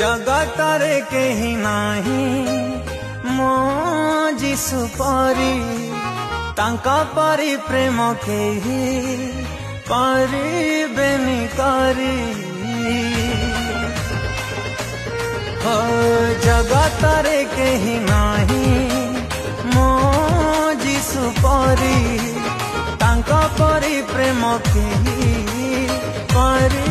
जगतरे केही नाही मो जीसु परी तांका परी प्रेम केही परिबेनी करी हो जगतरे केही नाही मो जीसु परी तांका परी प्रेम केही परी